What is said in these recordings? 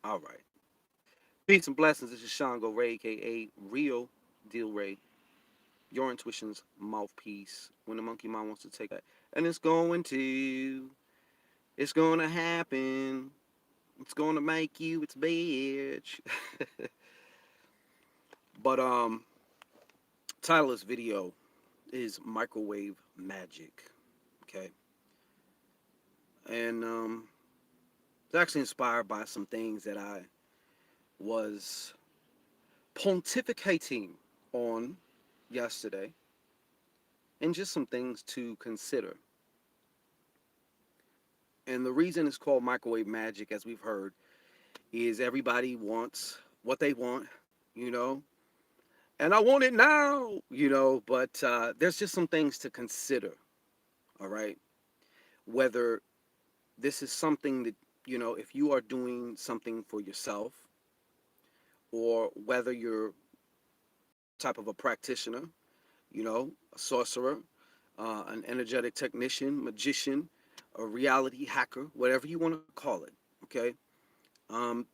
All right. Peace and blessings. This is ShanGO Ray, aka Real Deal Ray, your intuition's mouthpiece. When the monkey mind wants to take that, and it's going to happen. It's going to make you its bitch. But title of this video is Microwave Magic. Okay, and it's actually inspired by some things that I was pontificating on yesterday, and just some things to consider. And the reason it's called microwave magic, as we've heard, is everybody wants what they want, you know, and I want it now, but there's just some things to consider, all right? Whether this is something that, if you are doing something for yourself, or whether you're type of a practitioner, a sorcerer, an energetic technician, magician, a reality hacker, whatever you want to call it, okay?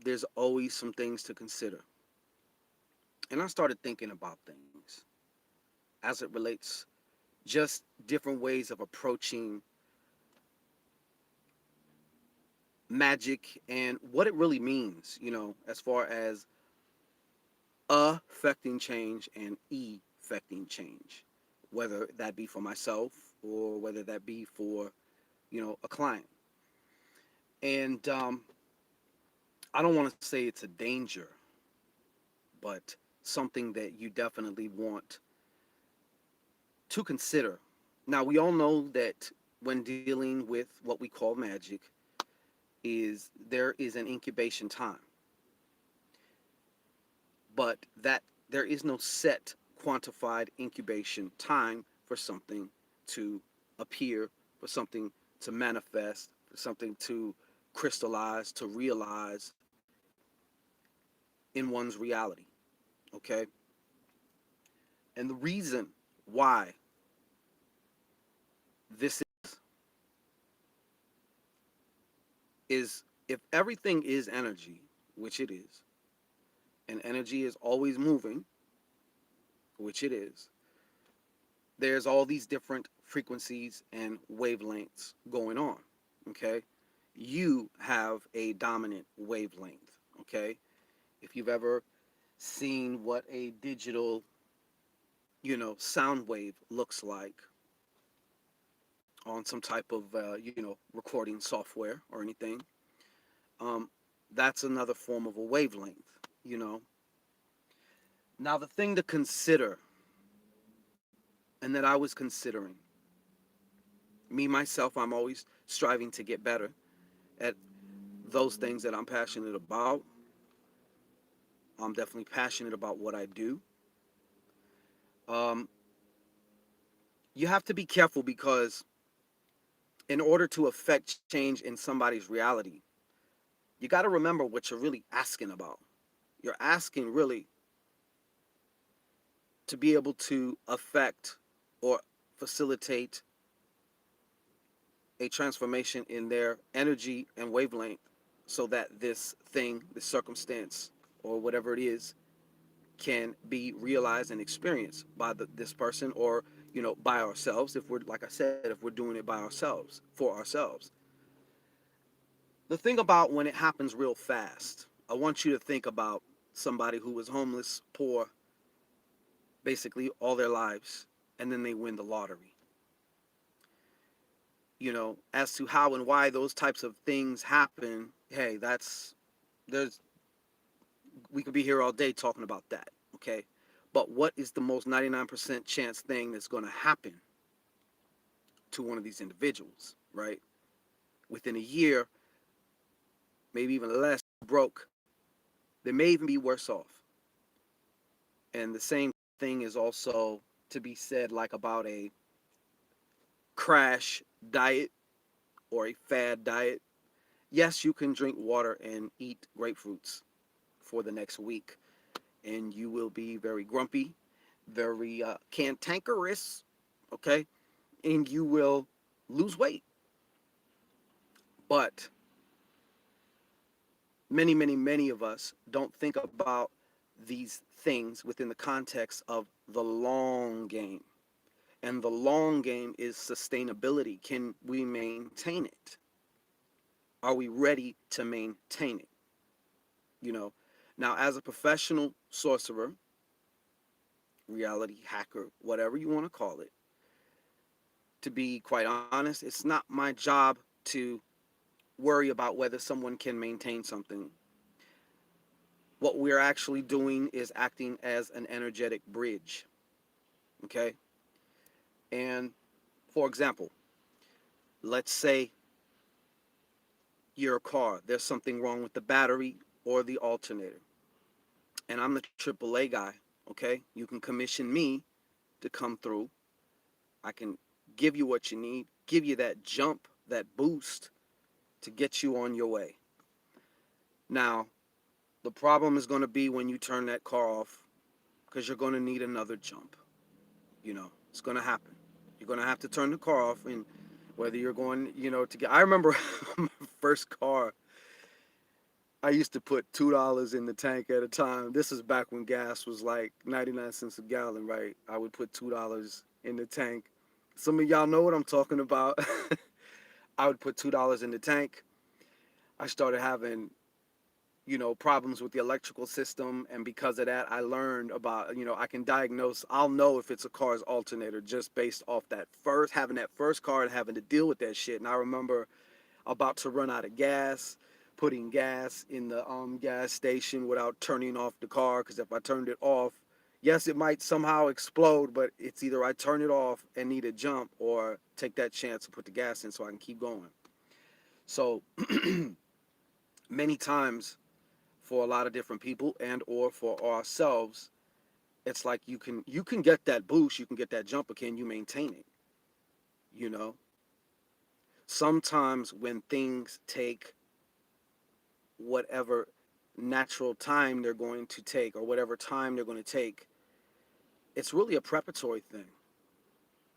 There's always some things to consider. And I started thinking about things as it relates, just different ways of approaching magic and what it really means, as far as affecting change and effecting change, whether that be for myself or whether that be for, a client. And I don't want to say it's a danger, but something that you definitely want to consider. Now, we all know that when dealing with what we call magic, is there is an incubation time, but that there is no set quantified incubation time for something to appear, for something to manifest, for something to crystallize, to realize in one's reality. Okay? And the reason why this is if everything is energy, which it is, and energy is always moving, which it is, there's all these different frequencies and wavelengths going on. Okay? You have a dominant wavelength. Okay? If you've ever seen what a digital, sound wave looks like on some type of, recording software or anything, um, that's another form of a wavelength, you know. Now, the thing to consider, and that I was considering, me, myself, I'm always striving to get better at those things that I'm passionate about. I'm definitely passionate about what I do. Um, you have to be careful because in order to affect change in somebody's reality, you got to remember what you're really asking about. You're asking really to be able to affect or facilitate a transformation in their energy and wavelength so that this thing, this circumstance, or whatever it is, can be realized and experienced by this person or, by ourselves. If we're, like I said, if we're doing it by ourselves, for ourselves. The thing about when it happens real fast, I want you to think about somebody who was homeless, poor, basically all their lives, and then they win the lottery. As to how and why those types of things happen, hey, there's we could be here all day talking about that, okay? But what is the most 99% chance thing that's going to happen to one of these individuals, right? Within a year, maybe even less, broke, they may even be worse off. And the same thing is also to be said like about a crash diet or a fad diet. Yes, you can drink water and eat grapefruits for the next week, and you will be very grumpy, very cantankerous, okay? And you will lose weight. But many of us don't think about these things within the context of the long game. And the long game is sustainability. Can we maintain it? Are we ready to maintain it? You know, now as a professional sorcerer, reality hacker, whatever you want to call it, to be quite honest, it's not my job to worry about whether someone can maintain something. What we're actually doing is acting as an energetic bridge. Okay. And for example, let's say your car, there's something wrong with the battery or the alternator. And I'm the AAA guy. Okay. You can commission me to come through. I can give you what you need, give you that jump, that boost to get you on your way. Now, the problem is going to be when you turn that car off because you're going to need another jump. It's going to happen. You're going to have to turn the car off, and whether you're going, to get. I remember my first car, I used to put $2 in the tank at a time. This is back when gas was like 99 cents a gallon, right? I would put $2 in the tank. Some of y'all know what I'm talking about. I would put $2 in the tank. I started having problems with the electrical system, and because of that I learned about, I can diagnose, I'll know if it's a car's alternator just based off that first having that first car and having to deal with that shit. And I remember about to run out of gas, putting gas in the gas station without turning off the car, because if I turned it off, yes, it might somehow explode, but it's either I turn it off and need a jump or take that chance to put the gas in so I can keep going. So many times, for a lot of different people and or for ourselves, it's like you can get that boost, you can get that jump, but can you maintain it? you know Sometimes when things take whatever natural time they're going to take, or whatever time they're going to take, it's really a preparatory thing.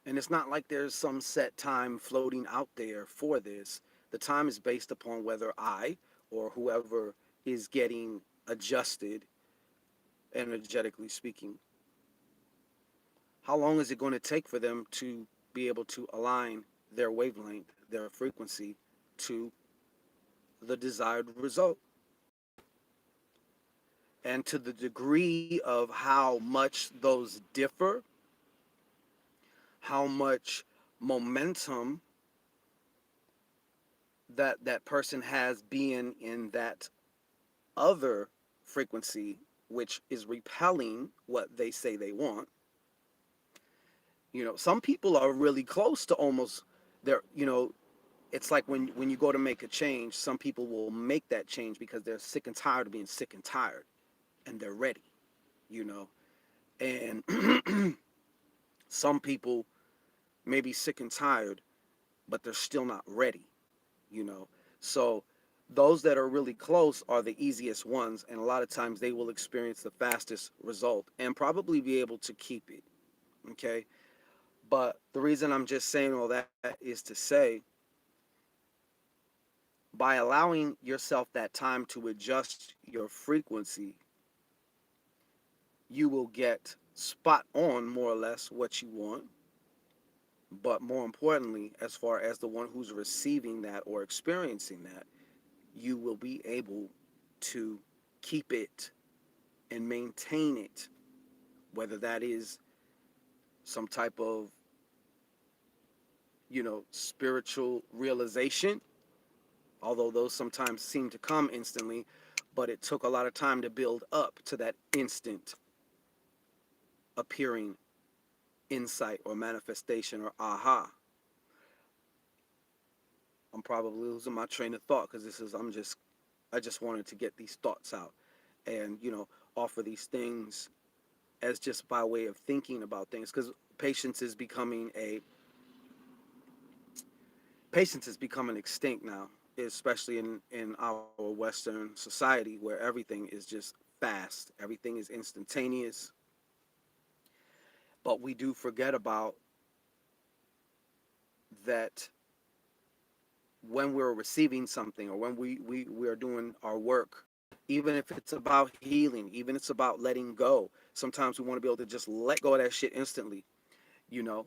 And it's not like there's some set time floating out there for this. The time is based upon whether I or whoever is getting adjusted, energetically speaking, how long is it going to take for them to be able to align their wavelength, their frequency, to the desired result? And to the degree of how much those differ, how much momentum that person has being in that other frequency, which is repelling what they say they want. Some people are really close to almost they're it's like when you go to make a change, some people will make that change because they're sick and tired of being sick and tired, and they're ready. you know and some people may be sick and tired, but they're still not ready. you know so those that are really close are the easiest ones, and a lot of times they will experience the fastest result and probably be able to keep it. Okay. But the reason I'm just saying all that is to say, by allowing yourself that time to adjust your frequency, you will get spot on more or less what you want. But more importantly, as far as the one who's receiving that or experiencing that, you will be able to keep it and maintain it, whether that is some type of, spiritual realization, although those sometimes seem to come instantly, but it took a lot of time to build up to that instant appearing insight or manifestation or aha. I'm probably losing my train of thought because I just wanted to get these thoughts out, and offer these things as just by way of thinking about things, because patience is becoming a patience is becoming extinct now, especially in our Western society, where everything is just fast, everything is instantaneous. But we do forget about that when we're receiving something, or when we are doing our work, even if it's about healing, even if it's about letting go. Sometimes we want to be able to just let go of that shit instantly, you know.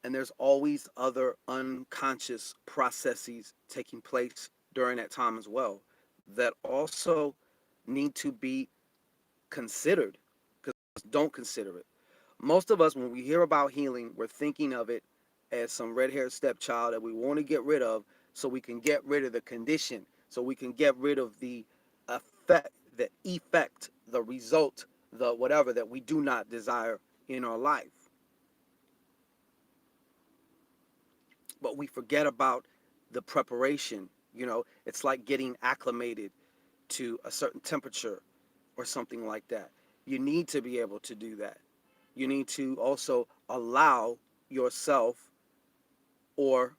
And there's always other unconscious processes taking place during that time as well that also need to be considered, because don't consider it. Most of us, when we hear about healing, we're thinking of it as some red-haired stepchild that we want to get rid of, so we can get rid of the condition, so we can get rid of the effect, the result, the whatever that we do not desire in our life. But we forget about the preparation. It's like getting acclimated to a certain temperature or something like that. You need to be able to do that. You need to also allow yourself, or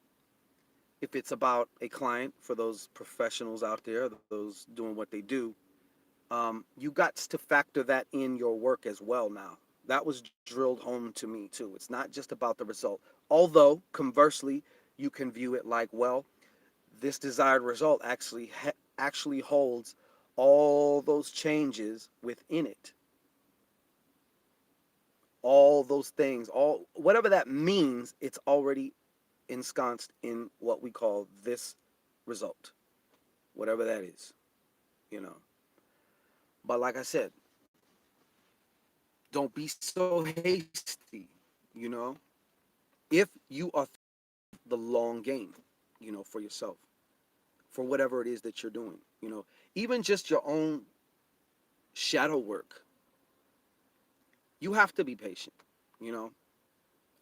if it's about a client, for those professionals out there, those doing what they do, you got to factor that in your work as well now. That was drilled home to me too. It's not just about the result. Although, conversely, you can view it like, well, this desired result actually holds all those changes within it, all those things, all whatever that means, it's already ensconced in what we call this result, whatever that is, you know. But like I said, don't be so hasty, you know. If you are the long game, for yourself, for whatever it is that you're doing, even just your own shadow work, you have to be patient, you know.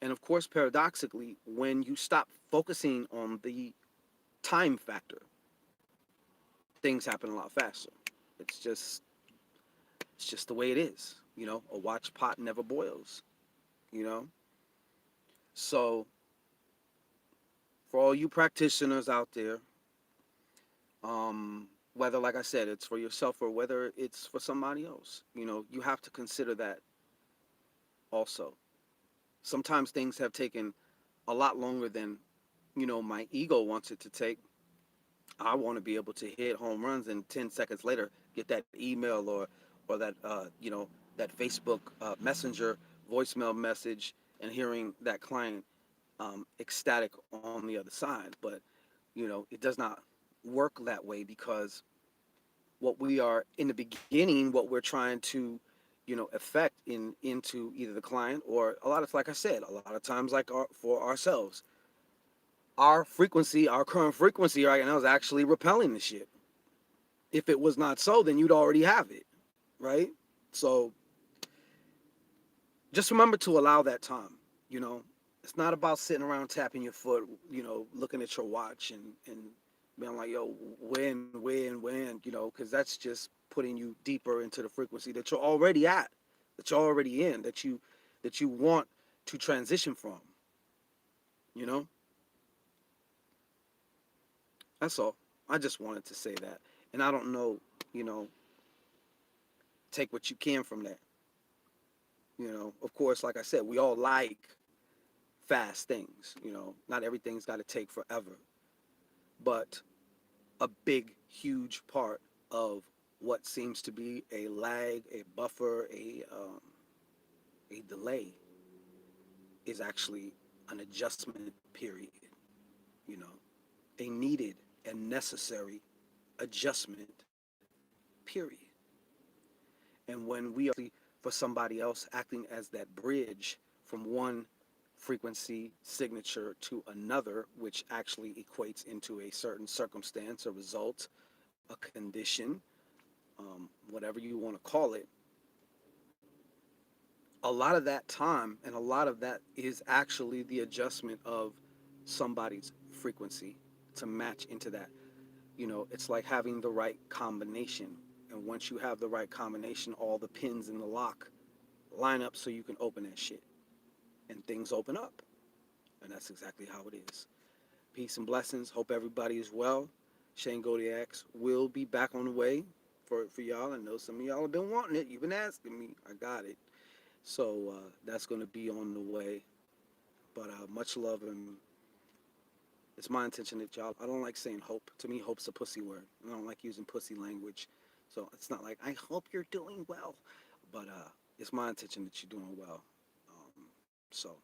And of course, paradoxically, when you stop focusing on the time factor, things happen a lot faster. It's just it's just the way it is. A watch pot never boils, you know? So for all you practitioners out there, whether, like I said, it's for yourself or whether it's for somebody else, you have to consider that also. Sometimes things have taken a lot longer than, my ego wants it to take. I want to be able to hit home runs and 10 seconds later get that email, or that that Facebook Messenger voicemail message, and hearing that client ecstatic on the other side. But it does not work that way, because what we are in the beginning, what we're trying to affect into either the client, or a lot of, like I said, a lot of times, like for ourselves, our frequency, our current frequency right now is actually repelling the shit. If it was not so, then you'd already have it, right? So just remember to allow that time. You know, it's not about sitting around tapping your foot, looking at your watch and being like, yo, when, because that's just putting you deeper into the frequency that you're already at, that you're already in, that you want to transition from. You know, that's all. I just wanted to say that, and I don't know, you know, take what you can from that. Of course, like I said, we all like fast things. Not everything's got to take forever, but a big, huge part of what seems to be a lag, a buffer, a delay is actually an adjustment period. You know, a needed and necessary adjustment period. And when we are for somebody else, acting as that bridge from one frequency signature to another, which actually equates into a certain circumstance, a result, a condition, whatever you want to call it, a lot of that time and a lot of that is actually the adjustment of somebody's frequency to match into that. It's like having the right combination. And once you have the right combination, all the pins in the lock line up so you can open that shit. And things open up. And that's exactly how it is. Peace and blessings. Hope everybody is well. ShanGO will be back on the way for y'all. I know some of y'all have been wanting it. You've been asking me. I got it. So that's going to be on the way. But much love, and It's my intention that y'all. I don't like saying hope. To me, hope's a pussy word. I don't like using pussy language. So it's not like I hope you're doing well, but it's my intention that you're doing well. So